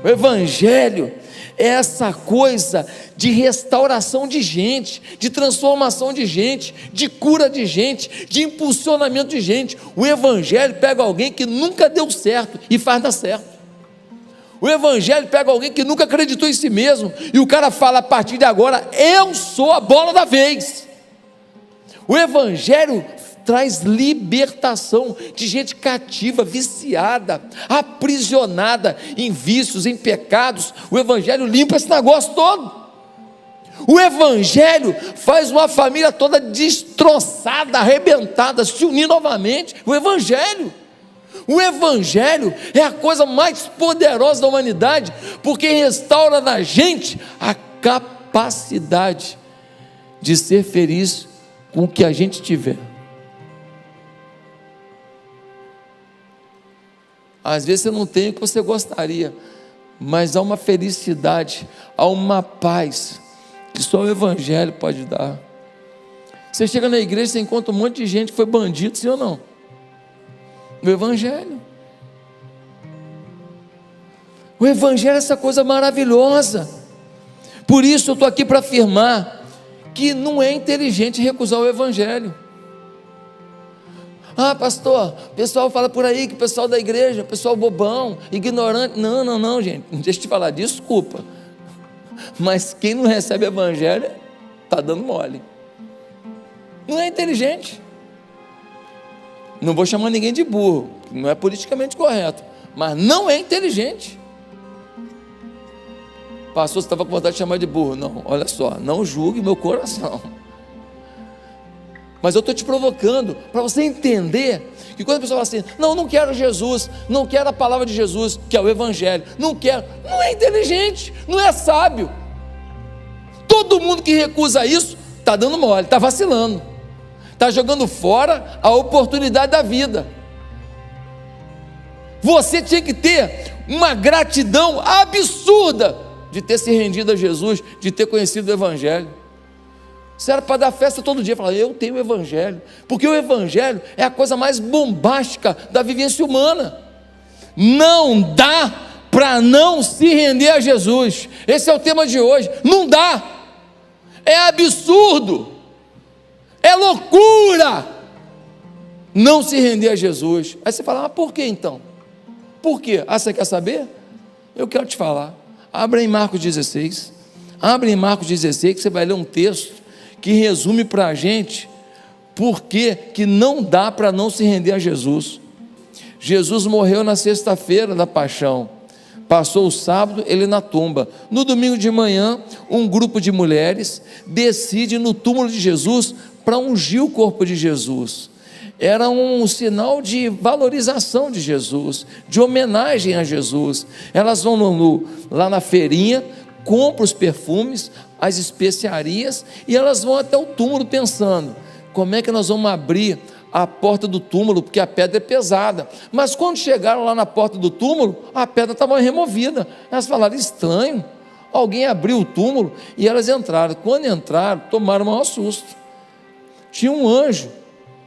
O Evangelho é essa coisa de restauração de gente, de transformação de gente, de cura de gente, de impulsionamento de gente. O Evangelho pega alguém que nunca deu certo e faz dar certo. O Evangelho pega alguém que nunca acreditou em si mesmo e o cara fala: a partir de agora eu sou a bola da vez. O Evangelho traz libertação de gente cativa, viciada, aprisionada em vícios, em pecados. O Evangelho limpa esse negócio todo. O Evangelho faz uma família toda destroçada, arrebentada, se unir novamente. O Evangelho é a coisa mais poderosa da humanidade, porque restaura na gente a capacidade de ser feliz com o que a gente tiver. Às vezes você não tem o que você gostaria, mas há uma felicidade, há uma paz que só o Evangelho pode dar. Você chega na igreja, você encontra um monte de gente que foi bandido, sim ou não? O Evangelho é essa coisa maravilhosa. Por isso eu estou aqui para afirmar que não é inteligente recusar o Evangelho. Ah, pastor, o pessoal fala por aí que o pessoal da igreja, o pessoal bobão, ignorante. Não, gente, deixa eu te falar, desculpa, mas quem não recebe o Evangelho está dando mole, não é inteligente. Não vou chamar ninguém de burro, não é politicamente correto, mas não é inteligente. Pastor, você estava com vontade de chamar de burro? Não, olha só, não julgue meu coração, mas eu estou te provocando para você entender que quando a pessoa fala assim: não quero Jesus, não quero a palavra de Jesus, que é o Evangelho, não é inteligente, não é sábio. Todo mundo que recusa isso está dando mole, está vacilando, está jogando fora a oportunidade da vida. Você tinha que ter uma gratidão absurda de ter se rendido a Jesus, de ter conhecido o Evangelho. Você era para dar festa todo dia, falar: eu tenho o Evangelho, porque o Evangelho é a coisa mais bombástica da vivência humana. Não dá para não se render a Jesus. Esse é o tema de hoje. Não dá, é absurdo, é loucura não se render a Jesus. Aí você fala: mas por que então? Por quê? Ah, você quer saber? Eu quero te falar. Abra em Marcos 16, que você vai ler um texto que resume para a gente por que não dá para não se render a Jesus. Jesus morreu na sexta-feira da paixão, passou o sábado ele na tumba. No domingo de manhã, um grupo de mulheres decide no túmulo de Jesus para ungir o corpo de Jesus. Era um sinal de valorização de Jesus, de homenagem a Jesus. Elas vão lá na feirinha, compram os perfumes, as especiarias, e elas vão até o túmulo pensando: como é que nós vamos abrir a porta do túmulo, porque a pedra é pesada. Mas quando chegaram lá na porta do túmulo, a pedra estava removida. Elas falaram: estranho, alguém abriu o túmulo, e elas entraram. Quando entraram, tomaram o maior susto. Tinha um anjo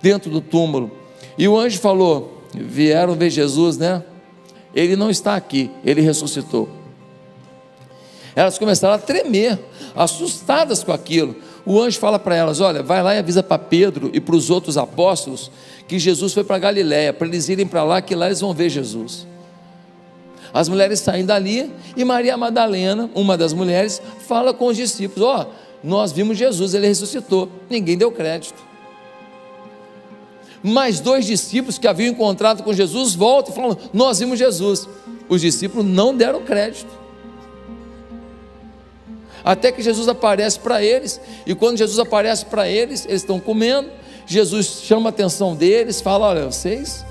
dentro do túmulo, e o anjo falou: vieram ver Jesus, né? Ele não está aqui, ele ressuscitou. Elas começaram a tremer, assustadas com aquilo. O anjo fala para elas: olha, vai lá e avisa para Pedro e para os outros apóstolos que Jesus foi para Galiléia, para eles irem para lá, que lá eles vão ver Jesus. As mulheres saem dali, e Maria Madalena, uma das mulheres, fala com os discípulos: ó, nós vimos Jesus, ele ressuscitou. Ninguém deu crédito. Mais 2 discípulos que haviam encontrado com Jesus voltam e falam: nós vimos Jesus. Os discípulos não deram crédito. Até que Jesus aparece para eles, e quando Jesus aparece para eles, eles estão comendo. Jesus chama a atenção deles, fala: olha, vocês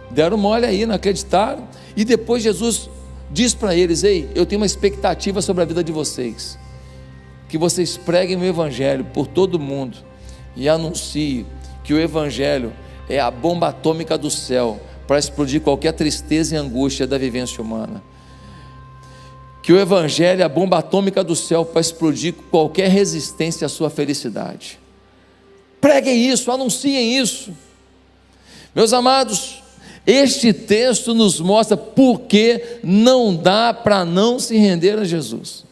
deram mole aí, não acreditaram. E depois Jesus diz para eles: ei, eu tenho uma expectativa sobre a vida de vocês, que vocês preguem o Evangelho por todo mundo e anunciem que o Evangelho é a bomba atômica do céu para explodir qualquer tristeza e angústia da vivência humana. Que o Evangelho é a bomba atômica do céu para explodir qualquer resistência à sua felicidade. Preguem isso, anunciem isso. Meus amados, Este texto nos mostra por que não dá para não se render a Jesus.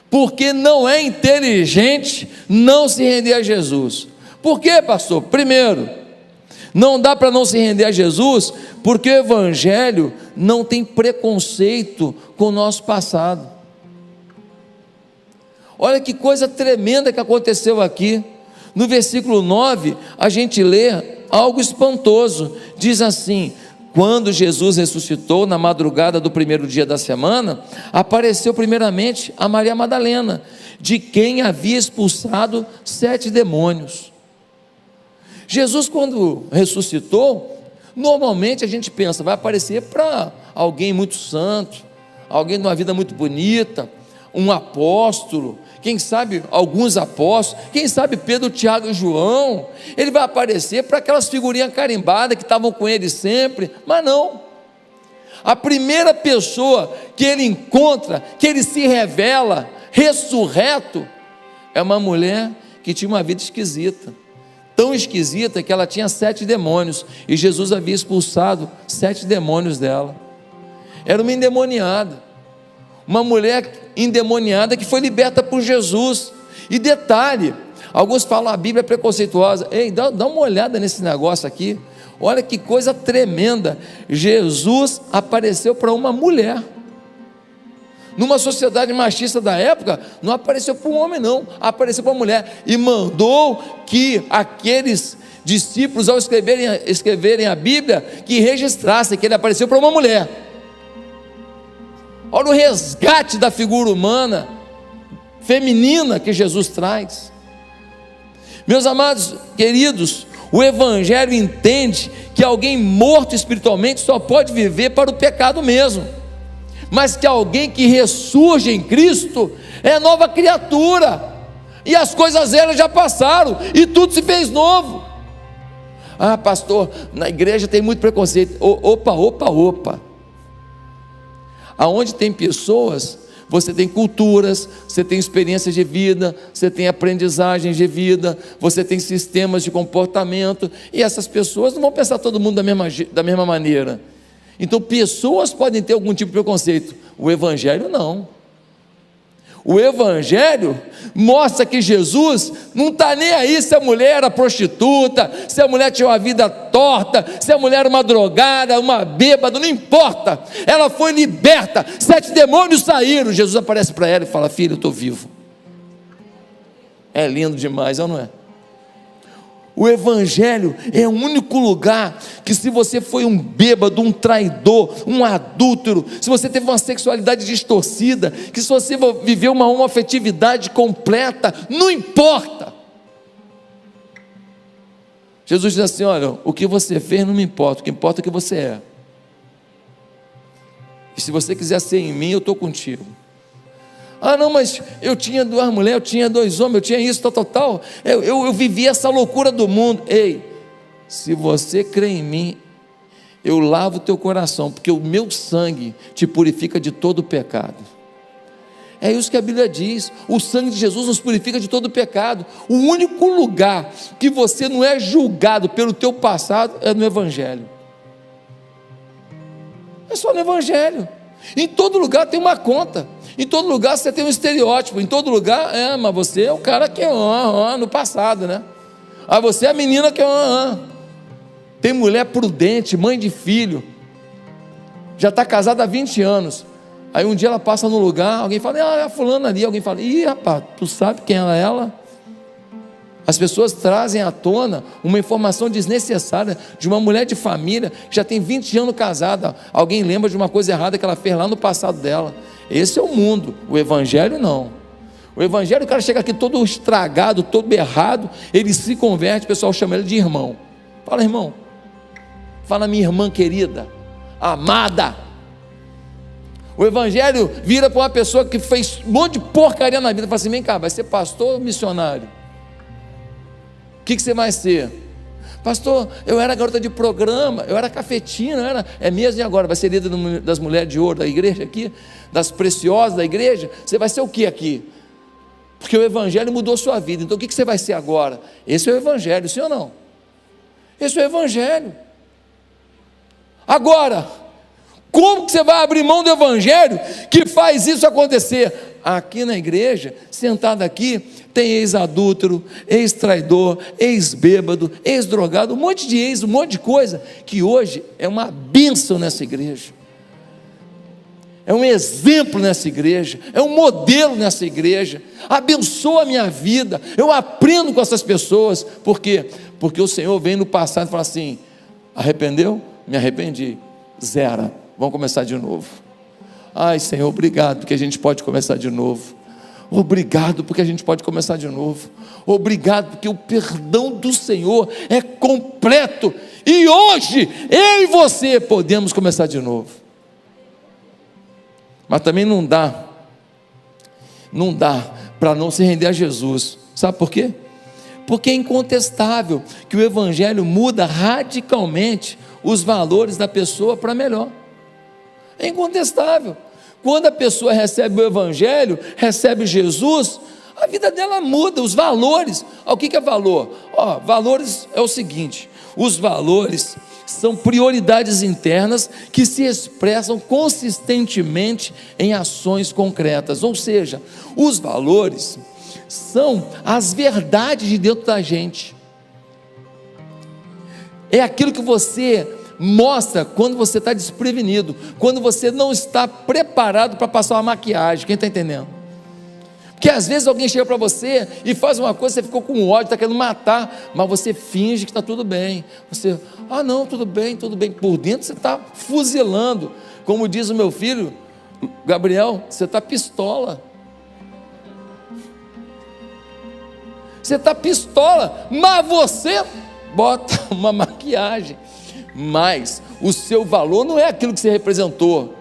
Porque não é inteligente não se render a Jesus. Por quê, pastor? Primeiro, não dá para não se render a Jesus, porque o Evangelho não tem preconceito com o nosso passado. Olha que coisa tremenda que aconteceu aqui. No versículo 9, a gente lê algo espantoso. Diz assim: quando Jesus ressuscitou na madrugada do primeiro dia da semana, apareceu primeiramente a Maria Madalena, de quem havia expulsado 7 demônios. Jesus, quando ressuscitou, normalmente a gente pensa, vai aparecer para alguém muito santo, alguém de uma vida muito bonita, um apóstolo, quem sabe alguns apóstolos, quem sabe Pedro, Tiago e João. Ele vai aparecer para aquelas figurinhas carimbadas que estavam com ele sempre, mas não. A primeira pessoa que ele encontra, que ele se revela ressurreto, é uma mulher que tinha uma vida esquisita, tão esquisita que ela tinha 7 demônios, e Jesus havia expulsado 7 demônios dela. Era uma endemoniada, uma mulher endemoniada que foi liberta por Jesus. E detalhe, alguns falam a Bíblia é preconceituosa. Ei, dá uma olhada nesse negócio aqui, olha que coisa tremenda. Jesus apareceu para uma mulher. Numa sociedade machista da época, não apareceu para um homem não, apareceu para uma mulher, e mandou que aqueles discípulos, ao escreverem a Bíblia, que registrassem que ele apareceu para uma mulher. Olha o resgate da figura humana, feminina, que Jesus traz. Meus amados queridos, o Evangelho entende que alguém morto espiritualmente só pode viver para o pecado mesmo, mas que alguém que ressurge em Cristo é nova criatura, e as coisas velhas já passaram, e tudo se fez novo. Ah, pastor, na igreja tem muito preconceito. Opa. Aonde tem pessoas, você tem culturas, você tem experiências de vida, você tem aprendizagens de vida, você tem sistemas de comportamento, e essas pessoas não vão pensar todo mundo da mesma maneira. Então pessoas podem ter algum tipo de preconceito, o Evangelho não. O Evangelho mostra que Jesus não está nem aí se a mulher era prostituta, se a mulher tinha uma vida torta, se a mulher era uma drogada, uma bêbada, não importa. Ela foi liberta, 7 demônios saíram. Jesus aparece para ela e fala: filha, eu estou vivo. É lindo demais, não é? O Evangelho é o único lugar que, se você foi um bêbado, um traidor, um adúltero, se você teve uma sexualidade distorcida, que se você viveu uma homoafetividade completa, não importa. Jesus diz assim: olha, o que você fez não me importa, o que importa é o que você é. E se você quiser ser em mim, eu estou contigo. Ah, não, mas eu tinha 2 mulheres, eu tinha 2 homens, eu tinha isso, tal. Eu vivi essa loucura do mundo. Ei, se você crê em mim, eu lavo o teu coração, porque o meu sangue te purifica de todo o pecado. É isso que a Bíblia diz. O sangue de Jesus nos purifica de todo o pecado. O único lugar que você não é julgado pelo teu passado é no Evangelho. É só no Evangelho. Em todo lugar tem uma conta. Em todo lugar você tem um estereótipo. Em todo lugar, mas você é o cara que é no passado, né? Ah, você é a menina que é Tem mulher prudente, mãe de filho, já está casada há 20 anos. Aí um dia ela passa no lugar, alguém fala: é a fulana ali. Alguém fala: ih, rapaz, tu sabe quem ela é? As pessoas trazem à tona uma informação desnecessária de uma mulher de família que já tem 20 anos casada. Alguém lembra de uma coisa errada que ela fez lá no passado dela. Esse é o mundo. O Evangelho não. O Evangelho, o cara chega aqui todo estragado, todo errado, ele se converte, o pessoal chama ele de irmão. Fala: irmão. Fala: minha irmã querida, amada. O Evangelho vira para uma pessoa que fez um monte de porcaria na vida e fala assim: vem cá, vai ser pastor ou missionário? O que você vai ser? Pastor, eu era garota de programa, eu era cafetina, é mesmo, e agora? Vai ser líder das mulheres de ouro da igreja aqui, das preciosas da igreja? Você vai ser o que aqui? Porque o Evangelho mudou sua vida. Então o que você vai ser agora? Esse é o Evangelho, sim ou não? Esse é o Evangelho. Agora, como que você vai abrir mão do evangelho que faz isso acontecer? Aqui na igreja, sentado aqui, tem ex-adúltero, ex-traidor, ex-bêbado, ex-drogado, um monte de ex, um monte de coisa, que hoje é uma bênção nessa igreja, é um exemplo nessa igreja, é um modelo nessa igreja, abençoa a minha vida, eu aprendo com essas pessoas. Por quê? Porque o Senhor vem no passado e fala assim: arrependeu? Me arrependi, zera, vamos começar de novo. Ai, Senhor, obrigado porque a gente pode começar de novo. Obrigado porque a gente pode começar de novo. Obrigado porque o perdão do Senhor é completo, e hoje eu e você podemos começar de novo. Mas também não dá para não se render a Jesus. Sabe por quê? Porque é incontestável que o evangelho muda radicalmente os valores da pessoa para melhor. É incontestável. Quando a pessoa recebe o evangelho, recebe Jesus, a vida dela muda, os valores. O que é valor? Valores é o seguinte: os valores são prioridades internas que se expressam consistentemente em ações concretas. Ou seja, os valores são as verdades de dentro da gente. É aquilo que você mostra quando você está desprevenido, quando você não está preparado para passar uma maquiagem. Quem está entendendo? Porque às vezes alguém chega para você e faz uma coisa, você ficou com ódio, está querendo matar, mas você finge que está tudo bem. Você, não, tudo bem. Por dentro você está fuzilando. Como diz o meu filho Gabriel, você está pistola. Você está pistola, mas você bota uma maquiagem. Mas o seu valor não é aquilo que você representou.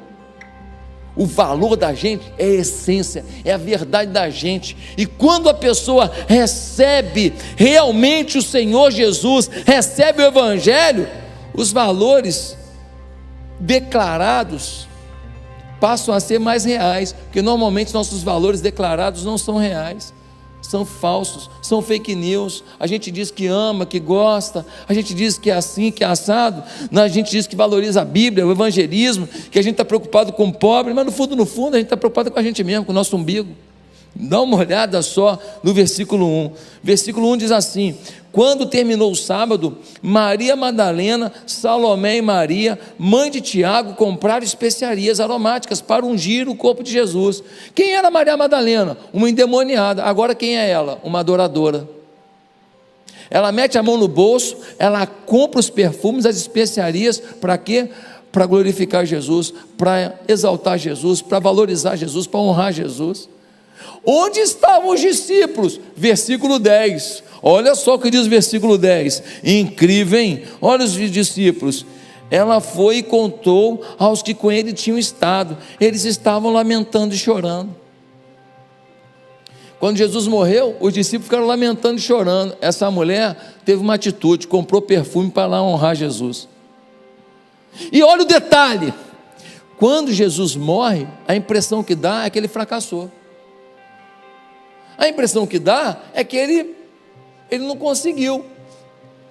O valor da gente é a essência, é a verdade da gente. E quando a pessoa recebe realmente o Senhor Jesus, recebe o evangelho, os valores declarados passam a ser mais reais, porque normalmente nossos valores declarados não são reais, são falsos, são fake news. A gente diz que ama, que gosta, a gente diz que é assim, que é assado, a gente diz que valoriza a Bíblia, o evangelismo, que a gente está preocupado com o pobre, mas no fundo, a gente está preocupado com a gente mesmo, com o nosso umbigo. Dá uma olhada só no versículo 1. Versículo 1 diz assim: quando terminou o sábado, Maria Madalena, Salomé e Maria, mãe de Tiago, compraram especiarias aromáticas para ungir o corpo de Jesus. Quem era Maria Madalena? Uma endemoniada. Agora quem é ela? Uma adoradora. Ela mete a mão no bolso, ela compra os perfumes, as especiarias, para quê? Para glorificar Jesus, para exaltar Jesus, para valorizar Jesus, para honrar Jesus. Onde estavam os discípulos? Versículo 10, olha só o que diz o versículo 10, incrível, hein? Olha os discípulos. Ela foi e contou aos que com ele tinham estado, eles estavam lamentando e chorando. Quando Jesus morreu, os discípulos ficaram lamentando e chorando. Essa mulher teve uma atitude, comprou perfume para lá honrar Jesus. E olha o detalhe: quando Jesus morre, a impressão que dá é que ele fracassou. A impressão que dá é que ele não conseguiu,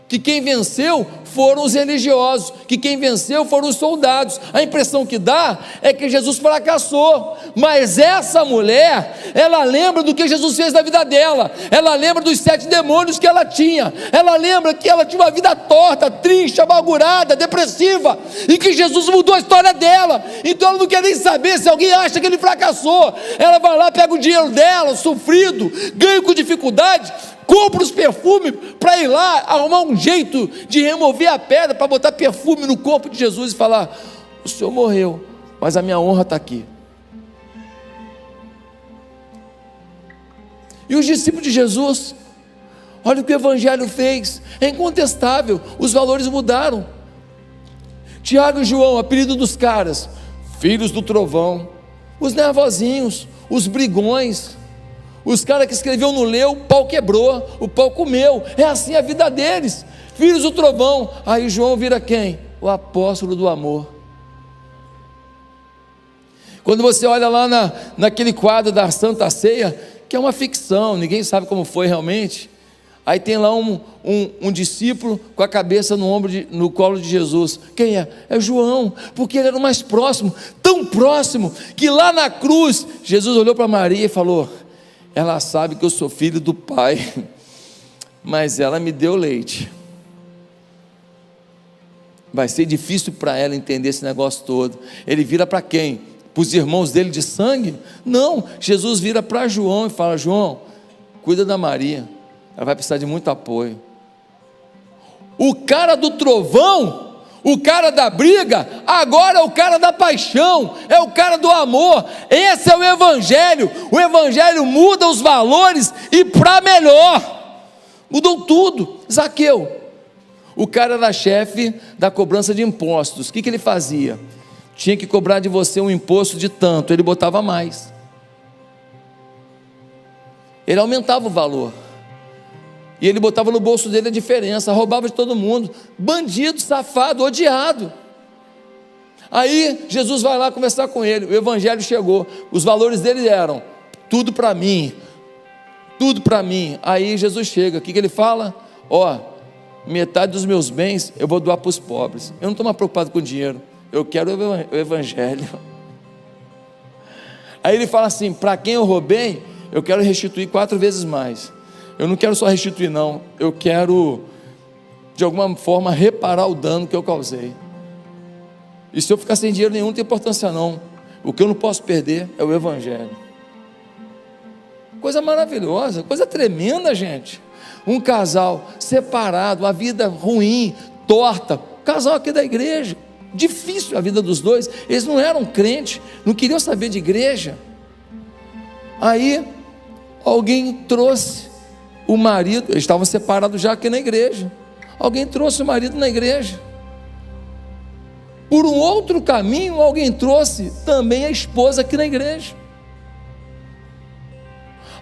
que quem venceu foram os religiosos, que quem venceu foram os soldados. A impressão que dá é que Jesus fracassou, mas essa mulher, ela lembra do que Jesus fez na vida dela, ela lembra dos 7 demônios que ela tinha, ela lembra que ela tinha uma vida torta, triste, amargurada, depressiva, e que Jesus mudou a história dela. Então ela não quer nem saber se alguém acha que ele fracassou. Ela vai lá, pega o dinheiro dela, sofrido, ganha com dificuldade, compra os perfumes para ir lá arrumar um jeito de remover a pedra, para botar perfume no corpo de Jesus e falar: o Senhor morreu, mas a minha honra está aqui. E os discípulos de Jesus, olha o que o evangelho fez, é incontestável, os valores mudaram. Tiago e João, apelido dos caras, filhos do trovão, os nervosinhos, os brigões, os caras que escreviam no leu, o pau quebrou, o pau comeu. É assim a vida deles, filhos do trovão. Aí João vira quem? O apóstolo do amor. Quando você olha lá naquele quadro da Santa Ceia, que é uma ficção, ninguém sabe como foi realmente, Aí tem lá um discípulo com a cabeça no colo de Jesus. Quem é? É João, porque ele era o mais próximo, tão próximo, que lá na cruz, Jesus olhou para Maria e falou: ela sabe que eu sou filho do Pai, mas ela me deu leite. Vai ser difícil para ela entender esse negócio todo. Ele vira para quem? Para os irmãos dele de sangue? Não, Jesus vira para João e fala: João, cuida da Maria, ela vai precisar de muito apoio. O cara do trovão, o cara da briga, agora é o cara da paixão, é o cara do amor. Esse é o Evangelho. O Evangelho muda os valores e para melhor. Mudou tudo. Zaqueu, o cara era chefe da cobrança de impostos. O que ele fazia? Tinha que cobrar de você um imposto de tanto, ele botava mais. Ele aumentava o valor. E ele botava no bolso dele a diferença, roubava de todo mundo. Bandido, safado, odiado. Aí Jesus vai lá conversar com ele. O Evangelho chegou. Os valores dele eram: tudo para mim, tudo para mim. Aí Jesus chega. O que ele fala? Ó, metade dos meus bens eu vou doar para os pobres. Eu não estou mais preocupado com dinheiro, eu quero o Evangelho. Aí ele fala assim: para quem eu roubei, eu quero restituir 4 vezes mais. Eu não quero só restituir não, eu quero de alguma forma reparar o dano que eu causei. E se eu ficar sem dinheiro nenhum, não tem importância não. O que eu não posso perder é o Evangelho. Coisa maravilhosa, coisa tremenda, gente. Um casal separado, a vida ruim, torta, casal aqui da igreja, difícil a vida dos dois. Eles não eram crentes, não queriam saber de igreja. Aí alguém trouxe o marido, eles estavam separados já aqui na igreja. Alguém trouxe o marido na igreja. Por um outro caminho, alguém trouxe também a esposa aqui na igreja.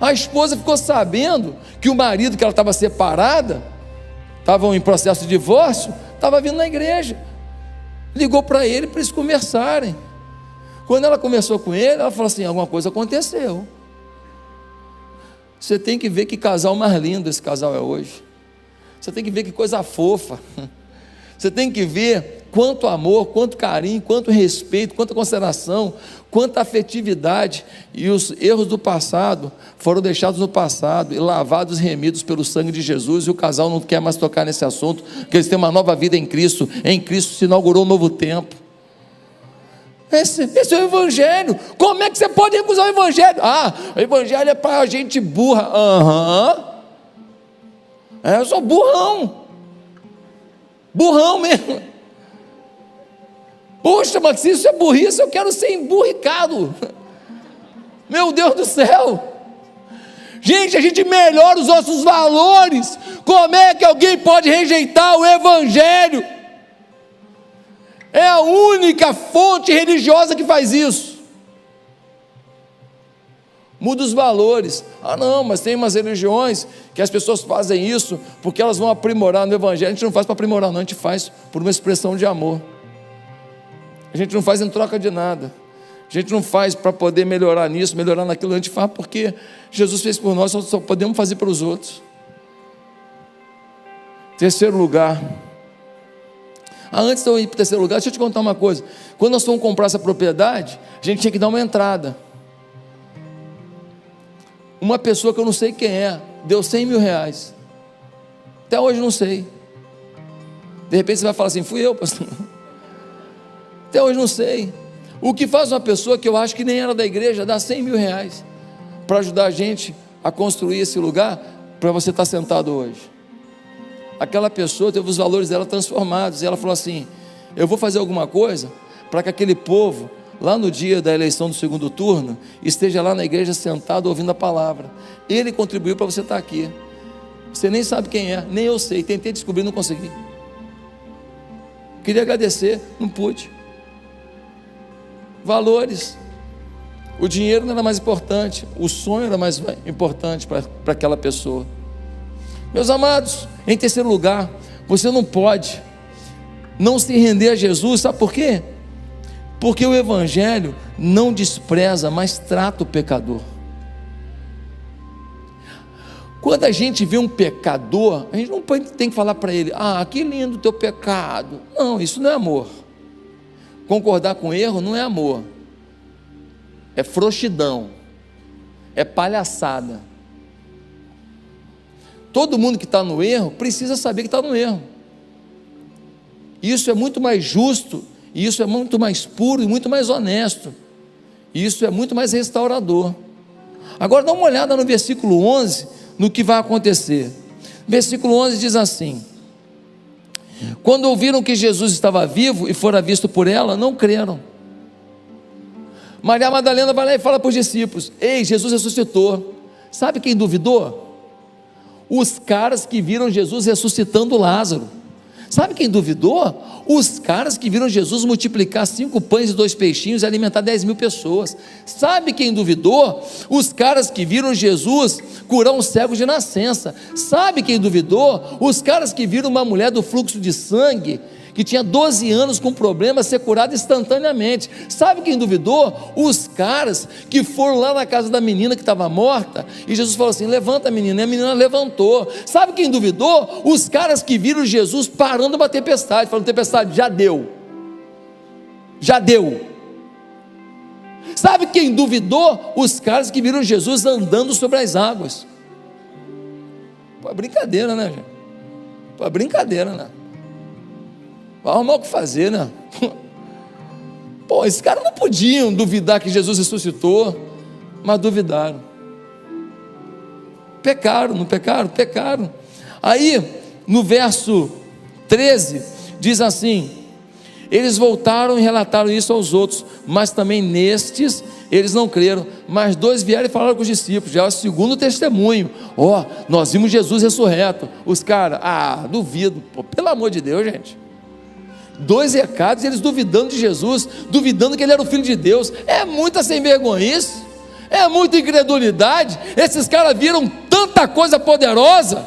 A esposa ficou sabendo que o marido, que ela estava separada, estavam em processo de divórcio, estava vindo na igreja. Ligou para ele para eles conversarem. Quando ela conversou com ele, ela falou assim: alguma coisa aconteceu. Você tem que ver que casal mais lindo esse casal é hoje. Você tem que ver que coisa fofa. Você tem que ver quanto amor, quanto carinho, quanto respeito, quanta consideração, quanta afetividade. E os erros do passado foram deixados no passado e lavados e remidos pelo sangue de Jesus. E o casal não quer mais tocar nesse assunto, porque eles têm uma nova vida em Cristo. Em Cristo se inaugurou um novo tempo. Esse é o Evangelho. Como é que você pode recusar o Evangelho? Ah, o Evangelho é para gente burra. Eu sou burrão mesmo. Poxa, mas se isso é burrice, eu quero ser emburricado. Meu Deus do céu. Gente, a gente melhora os nossos valores. Como é que alguém pode rejeitar o Evangelho? É a única fonte religiosa que faz isso. Muda os valores. Ah não, mas tem umas religiões que as pessoas fazem isso porque elas vão aprimorar no Evangelho. A gente não faz para aprimorar não, a gente faz por uma expressão de amor. A gente não faz em troca de nada. A gente não faz para poder melhorar nisso, melhorar naquilo. A gente faz porque Jesus fez por nós, só podemos fazer para os outros. Terceiro lugar. Antes de eu ir para o terceiro lugar, deixa eu te contar uma coisa. Quando nós fomos comprar essa propriedade, a gente tinha que dar uma entrada. Uma pessoa que eu não sei quem é, deu R$100 mil. Até hoje não sei. De repente você vai falar assim: fui eu, pastor. Até hoje não sei. O que faz uma pessoa que eu acho que nem era da igreja dar R$100 mil para ajudar a gente a construir esse lugar para você estar sentado hoje? Aquela pessoa teve os valores dela transformados, e ela falou assim: eu vou fazer alguma coisa para que aquele povo, lá no dia da eleição do segundo turno, esteja lá na igreja sentado ouvindo a palavra. Ele contribuiu para você estar aqui. Você nem sabe quem é, nem eu sei, tentei descobrir, não consegui. Queria agradecer, não pude. Valores. O dinheiro não era mais importante, o sonho era mais importante para aquela pessoa. Meus amados, em terceiro lugar, você não pode não se render a Jesus. Sabe por quê? Porque o Evangelho não despreza, mas trata o pecador. Quando a gente vê um pecador, a gente não tem que falar para ele: ah, que lindo o teu pecado. Não, isso não é amor. Concordar com erro não é amor, é frouxidão, é palhaçada. Todo mundo que está no erro precisa saber que está no erro. Isso é muito mais justo, isso é muito mais puro e muito mais honesto, isso é muito mais restaurador. Agora dá uma olhada no versículo 11, no que vai acontecer. Versículo 11 diz assim: quando ouviram que Jesus estava vivo e fora visto por ela, não creram. Maria Madalena vai lá e fala para os discípulos: ei, Jesus ressuscitou. Sabe quem duvidou? Os caras que viram Jesus ressuscitando Lázaro. Sabe quem duvidou? Os caras que viram Jesus multiplicar 5 pães e 2 peixinhos e alimentar 10.000 pessoas. Sabe quem duvidou? Os caras que viram Jesus curar um cego de nascença. Sabe quem duvidou? Os caras que viram uma mulher do fluxo de sangue, que tinha 12 anos com problema, ser curada instantaneamente. Sabe quem duvidou? Os caras que foram lá na casa da menina que estava morta, e Jesus falou assim: levanta, menina, e a menina levantou. Sabe quem duvidou? Os caras que viram Jesus parando uma tempestade, falando: tempestade, já deu, já deu. Sabe quem duvidou? Os caras que viram Jesus andando sobre as águas. Pô, é brincadeira, né, gente? Pô, é brincadeira, né? Vai arrumar o que fazer, né? Pô, esses caras não podiam duvidar que Jesus ressuscitou, mas duvidaram. Pecaram, não pecaram? Pecaram. Aí, no verso 13, diz assim: eles voltaram e relataram isso aos outros, mas também nestes eles não creram. Mas 2 vieram e falaram com os discípulos, já é o segundo testemunho: ó, nós vimos Jesus ressurreto. Os caras: ah, duvido. Pô, pelo amor de Deus, gente. 2 recados, eles duvidando de Jesus, duvidando que ele era o Filho de Deus. É muita sem vergonhice, é muita incredulidade. Esses caras viram tanta coisa poderosa.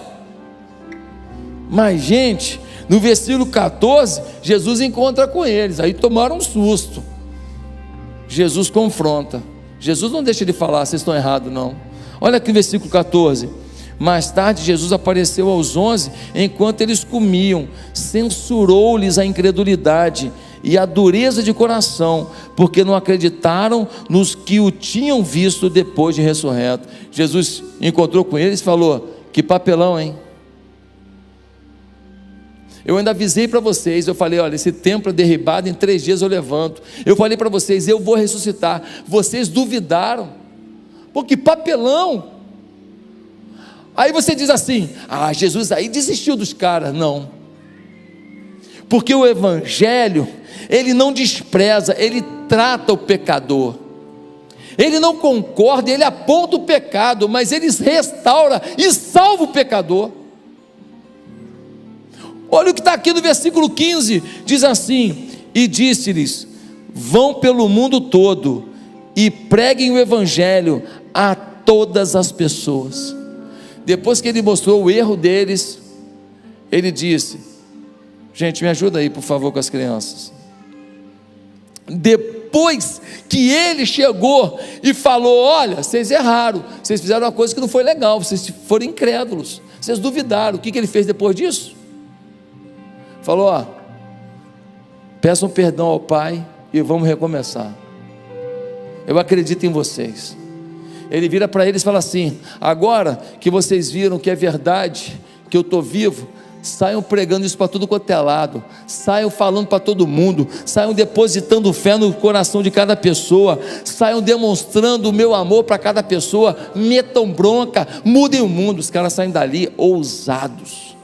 Mas, gente, no versículo 14, Jesus encontra com eles, aí tomaram um susto. Jesus confronta, Jesus não deixa de falar: vocês estão errados não. Olha aqui o versículo 14: mais tarde Jesus apareceu aos 11, enquanto eles comiam, censurou-lhes a incredulidade e a dureza de coração, porque não acreditaram nos que o tinham visto depois de ressurreto. Jesus encontrou com eles e falou: que papelão, hein? Eu ainda avisei para vocês, eu falei: olha, esse templo é derribado, em 3 dias eu levanto. Eu falei para vocês: eu vou ressuscitar. Vocês duvidaram. Pô, que papelão. Aí você diz assim: ah, Jesus aí desistiu dos caras. Não, porque o Evangelho, ele não despreza, ele trata o pecador, ele não concorda, ele aponta o pecado, mas ele restaura e salva o pecador. Olha o que está aqui no versículo 15, diz assim: e disse-lhes: vão pelo mundo todo e preguem o Evangelho a todas as pessoas. Depois que ele mostrou o erro deles, ele disse: gente, me ajuda aí por favor com as crianças. Depois que ele chegou e falou: olha, vocês erraram, vocês fizeram uma coisa que não foi legal, vocês foram incrédulos, vocês duvidaram. O que ele fez depois disso? Falou: ó, peçam perdão ao Pai e vamos recomeçar. Eu acredito em vocês. Ele vira para eles e fala assim: agora que vocês viram que é verdade, que eu estou vivo, saiam pregando isso para tudo quanto é lado, saiam falando para todo mundo, saiam depositando fé no coração de cada pessoa, saiam demonstrando o meu amor para cada pessoa, metam bronca, mudem o mundo. Os caras saem dali ousados,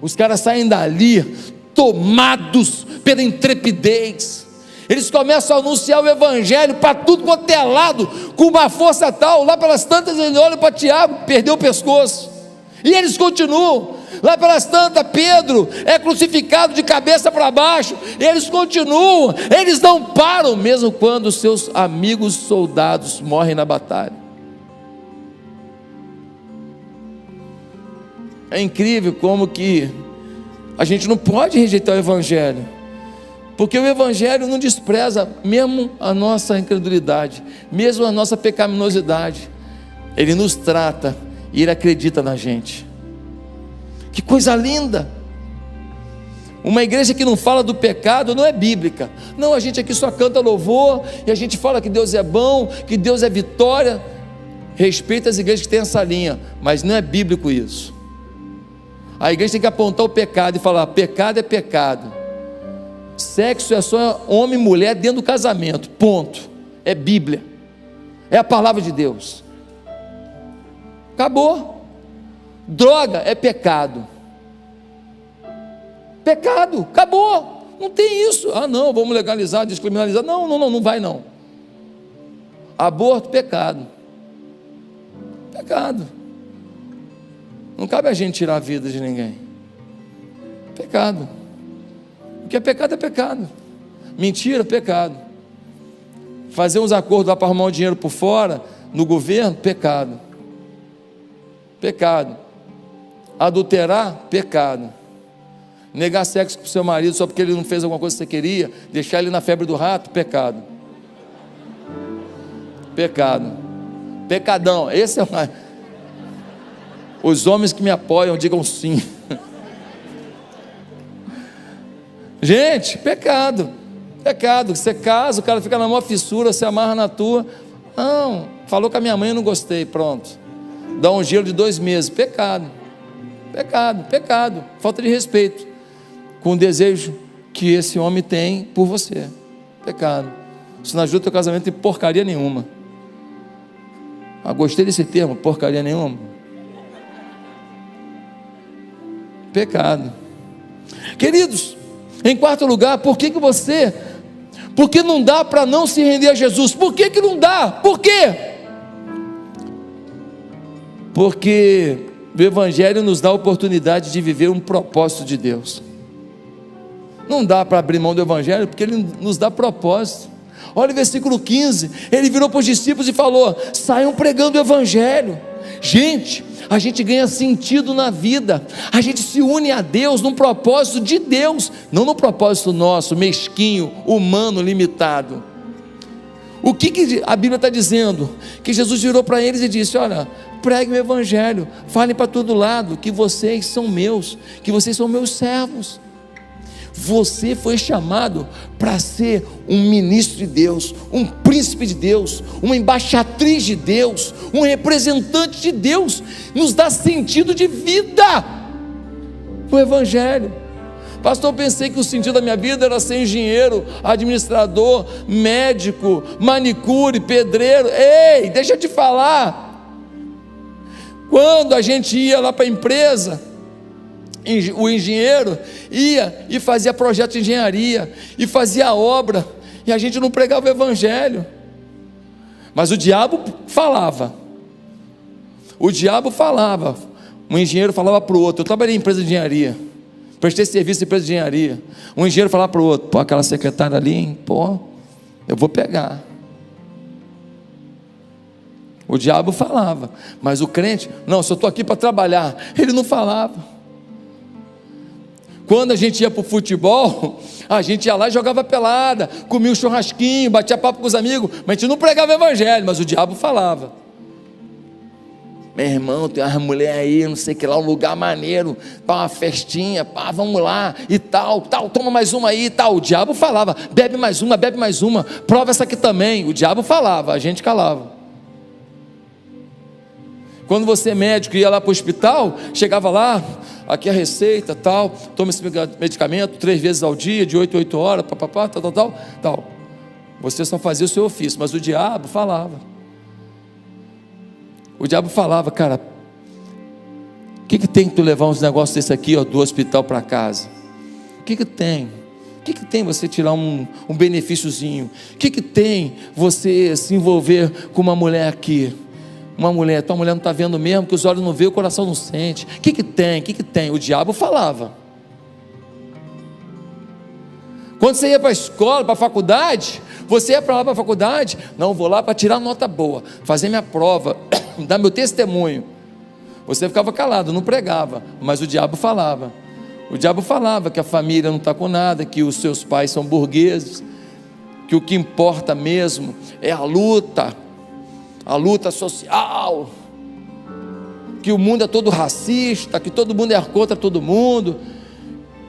os caras saem dali tomados pela intrepidez. Eles começam a anunciar o Evangelho para tudo quanto é lado, com uma força tal. Lá pelas tantas ele olha para Tiago, perdeu o pescoço, e eles continuam. Lá pelas tantas Pedro é crucificado de cabeça para baixo, e eles continuam, eles não param, mesmo quando seus amigos soldados morrem na batalha. É incrível como que a gente não pode rejeitar o Evangelho, porque o Evangelho não despreza mesmo a nossa incredulidade, mesmo a nossa pecaminosidade. Ele nos trata e Ele acredita na gente. Que coisa linda! Uma igreja que não fala do pecado não é bíblica. Não, a gente aqui só canta louvor e a gente fala que Deus é bom, que Deus é vitória. Respeita as igrejas que têm essa linha, mas não é bíblico isso. A igreja tem que apontar o pecado e falar: pecado é pecado. Sexo é só homem e mulher dentro do casamento, ponto. É Bíblia, é a palavra de Deus. Acabou. Droga é pecado. Pecado, acabou. Não tem isso. Ah, não, vamos legalizar, descriminalizar. Não vai não. Aborto, pecado. Pecado. Não cabe a gente tirar a vida de ninguém. Pecado. O que é pecado é pecado. Mentira, pecado. Fazer uns acordos lá para arrumar um dinheiro por fora, no governo, pecado. Pecado. Adulterar, pecado. Negar sexo para o seu marido só porque ele não fez alguma coisa que você queria, deixar ele na febre do rato, pecado. Pecado. Pecadão. Esse é uma... Os homens que me apoiam digam sim. Gente, pecado. Pecado. Você casa, o cara fica na maior fissura, se amarra na tua. Não, falou com a minha mãe, eu não gostei, pronto. Dá um gelo de 2 meses. Pecado. Pecado, pecado. Falta de respeito com o desejo que esse homem tem por você. Pecado. Isso não ajuda o teu casamento em porcaria nenhuma. Ah, gostei desse termo, porcaria nenhuma. Pecado. Queridos, em quarto lugar, por que não dá para não se render a Jesus? Por que não dá? Por quê? Porque o Evangelho nos dá a oportunidade de viver um propósito de Deus. Não dá para abrir mão do Evangelho, porque Ele nos dá propósito. Olha o versículo 15, Ele virou para os discípulos e falou: saiam pregando o Evangelho. Gente, a gente ganha sentido na vida, a gente se une a Deus num propósito de Deus, não no propósito nosso, mesquinho, humano, limitado. O que a Bíblia está dizendo? Que Jesus virou para eles e disse: olha, preguem o Evangelho, falem para todo lado que vocês são meus, que vocês são meus servos. Você foi chamado para ser um ministro de Deus, um príncipe de Deus, uma embaixatriz de Deus, um representante de Deus. Nos dá sentido de vida o Evangelho. Pastor, eu pensei que o sentido da minha vida era ser engenheiro, administrador, médico, manicure, pedreiro. Ei, deixa eu te falar. Quando a gente ia lá para a empresa, o engenheiro ia e fazia projeto de engenharia e fazia obra, e a gente não pregava o Evangelho, mas o diabo falava. O engenheiro falava para o outro. Eu trabalhei em empresa de engenharia, prestei serviço em empresa de engenharia. Um engenheiro falava para o outro: pô, aquela secretária ali, hein? Pô, eu vou pegar. O diabo falava, mas o crente, não, se eu estou aqui para trabalhar, ele não falava. Quando a gente ia para o futebol, a gente ia lá e jogava pelada, comia um churrasquinho, batia papo com os amigos, mas a gente não pregava o Evangelho, mas o diabo falava: meu irmão, tem uma mulher aí, não sei que lá, um lugar maneiro, para uma festinha, pá, vamos lá, e tal, toma mais uma aí, e tal. O diabo falava: bebe mais uma, prova essa aqui também. O diabo falava, a gente calava. Quando você é médico ia lá para o hospital, chegava lá, aqui a receita, tal, toma esse medicamento 3 vezes ao dia, de 8 a 8 horas, tal. Você só fazia o seu ofício, mas o diabo falava. O diabo falava: cara, o que tem que tu levar uns negócios desse aqui, ó, do hospital para casa? O que tem? O que tem você tirar um benefíciozinho? O que tem você se envolver com uma mulher aqui? Tua mulher não está vendo mesmo, que os olhos não veem, o coração não sente. O que tem? O diabo falava. Quando você ia para a escola, para a faculdade, você ia para lá para a faculdade, não, vou lá para tirar nota boa, fazer minha prova, dar meu testemunho. Você ficava calado, não pregava, mas o diabo falava. O diabo falava que a família não está com nada, que os seus pais são burgueses, que o que importa mesmo é a luta social. que o mundo é todo racista, que todo mundo é contra todo mundo,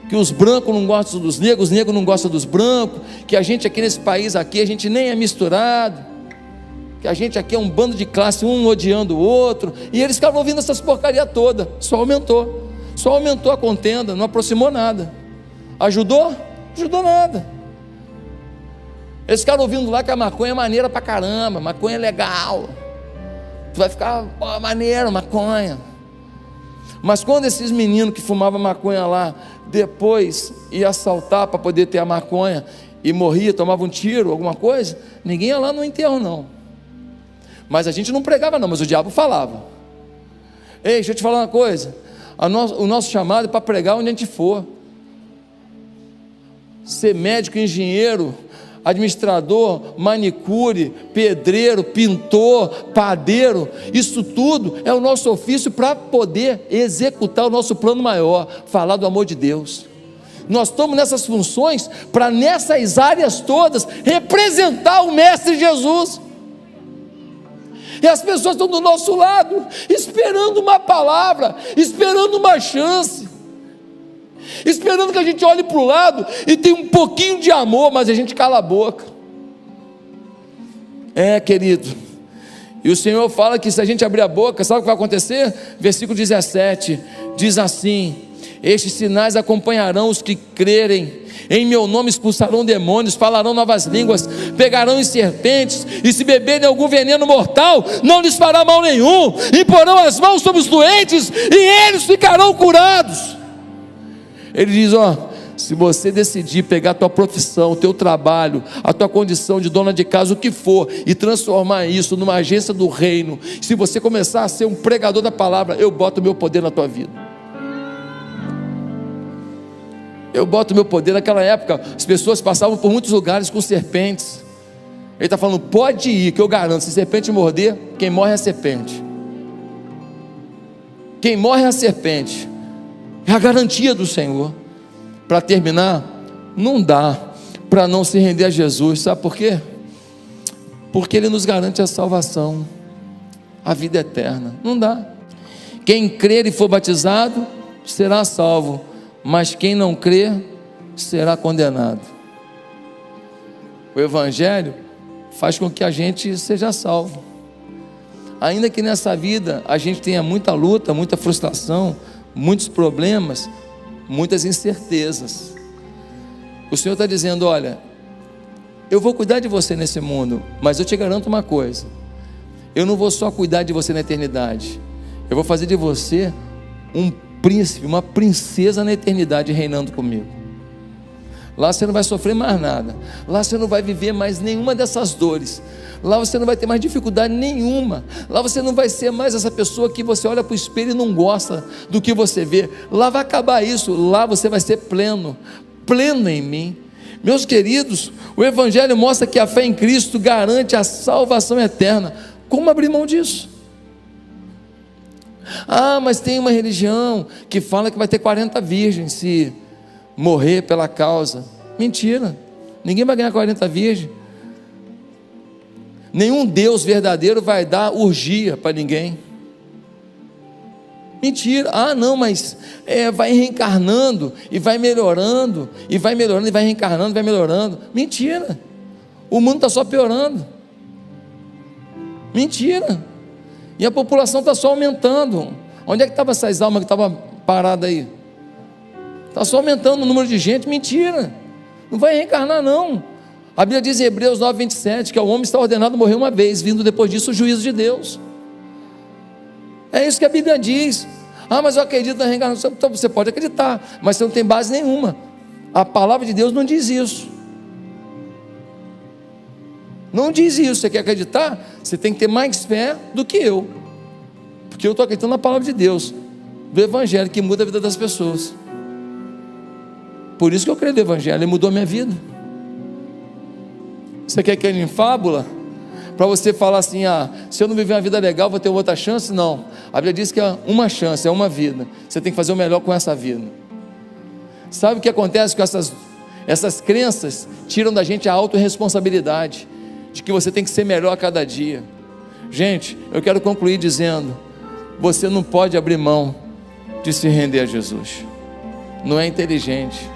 que os brancos não gostam dos negros, os negros não gostam dos brancos, que a gente aqui nesse país aqui, a gente nem é misturado, que a gente aqui é um bando de classe, um odiando o outro, e eles ficavam ouvindo essas porcaria toda. Só aumentou a contenda, não aproximou nada. Ajudou? Ajudou nada. Eles ficaram ouvindo lá que a maconha é maneira pra caramba, maconha é legal, tu vai ficar, ó, maneiro, maconha. Mas quando esses meninos que fumavam maconha lá, depois ia assaltar para poder ter a maconha, e morria, tomava um tiro, alguma coisa, ninguém ia lá no enterro não. Mas a gente não pregava não, mas o diabo falava. Ei, deixa eu te falar uma coisa, o nosso chamado é para pregar onde a gente for. Ser médico, engenheiro, administrador, manicure, pedreiro, pintor, padeiro, isso tudo é o nosso ofício para poder executar o nosso plano maior, falar do amor de Deus. Nós estamos nessas funções para nessas áreas todas representar o Mestre Jesus. E as pessoas estão do nosso lado, esperando uma palavra, esperando uma chance, esperando que a gente olhe para o lado e tenha um pouquinho de amor, mas a gente cala a boca. Querido, e o Senhor fala que se a gente abrir a boca, sabe o que vai acontecer? Versículo 17, diz assim: estes sinais acompanharão os que crerem, em meu nome expulsarão demônios, falarão novas línguas, pegarão em serpentes, e se beberem algum veneno mortal, não lhes fará mal nenhum, imporão as mãos sobre os doentes, e eles ficarão curados. Ele diz, se você decidir pegar a tua profissão, o teu trabalho, a tua condição de dona de casa, o que for, e transformar isso numa agência do reino, se você começar a ser um pregador da palavra, eu boto o meu poder na tua vida. Eu boto o meu poder. Naquela época, as pessoas passavam por muitos lugares com serpentes. Ele está falando, pode ir, que eu garanto, se serpente morder, quem morre é a serpente. Quem morre é a serpente. É a garantia do Senhor. Para terminar, não dá para não se render a Jesus. Sabe por quê? Porque Ele nos garante a salvação, a vida eterna. Não dá. Quem crer e for batizado será salvo, mas quem não crer será condenado. O Evangelho faz com que a gente seja salvo, ainda que nessa vida a gente tenha muita luta, muita frustração, muitos problemas, muitas incertezas. O Senhor está dizendo, olha, eu vou cuidar de você nesse mundo, mas eu te garanto uma coisa, eu não vou só cuidar de você na eternidade, eu vou fazer de você um príncipe, uma princesa na eternidade reinando comigo. Lá você não vai sofrer mais nada, lá você não vai viver mais nenhuma dessas dores, lá você não vai ter mais dificuldade nenhuma, lá você não vai ser mais essa pessoa que você olha para o espelho e não gosta do que você vê, lá vai acabar isso, lá você vai ser pleno em mim. Meus queridos, o Evangelho mostra que a fé em Cristo garante a salvação eterna. Como abrir mão disso? Mas tem uma religião que fala que vai ter 40 virgens se morrer pela causa. Mentira, ninguém vai ganhar 40 virgens. Nenhum Deus verdadeiro vai dar orgia para ninguém. Mentira. Não, mas vai reencarnando e vai melhorando, e vai melhorando, e vai reencarnando, e vai melhorando. Mentira, o mundo está só piorando. Mentira. E a população está só aumentando. Onde é que estavam essas almas que estavam paradas aí? Está só aumentando o número de gente. Mentira, não vai reencarnar não. A Bíblia diz em Hebreus 9:27 que o homem está ordenado a morrer uma vez, vindo depois disso o juízo de Deus. É isso que a Bíblia diz. Mas eu acredito na reencarnação. Então você pode acreditar, mas você não tem base nenhuma. A palavra de Deus não diz isso. Não diz isso. Você quer acreditar? Você tem que ter mais fé do que eu, porque eu estou acreditando na palavra de Deus, do Evangelho, que muda a vida das pessoas. Por isso que eu creio no Evangelho, ele mudou a minha vida. Você quer cair em fábula? Para você falar assim, se eu não viver uma vida legal, vou ter outra chance? Não, a Bíblia diz que é uma chance, é uma vida. Você tem que fazer o melhor com essa vida. Sabe o que acontece com essas crenças? Tiram da gente a autorresponsabilidade de que você tem que ser melhor a cada dia. Gente, eu quero concluir dizendo, você não pode abrir mão de se render a Jesus. Não é inteligente.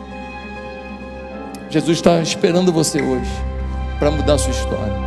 Jesus está esperando você hoje para mudar a sua história.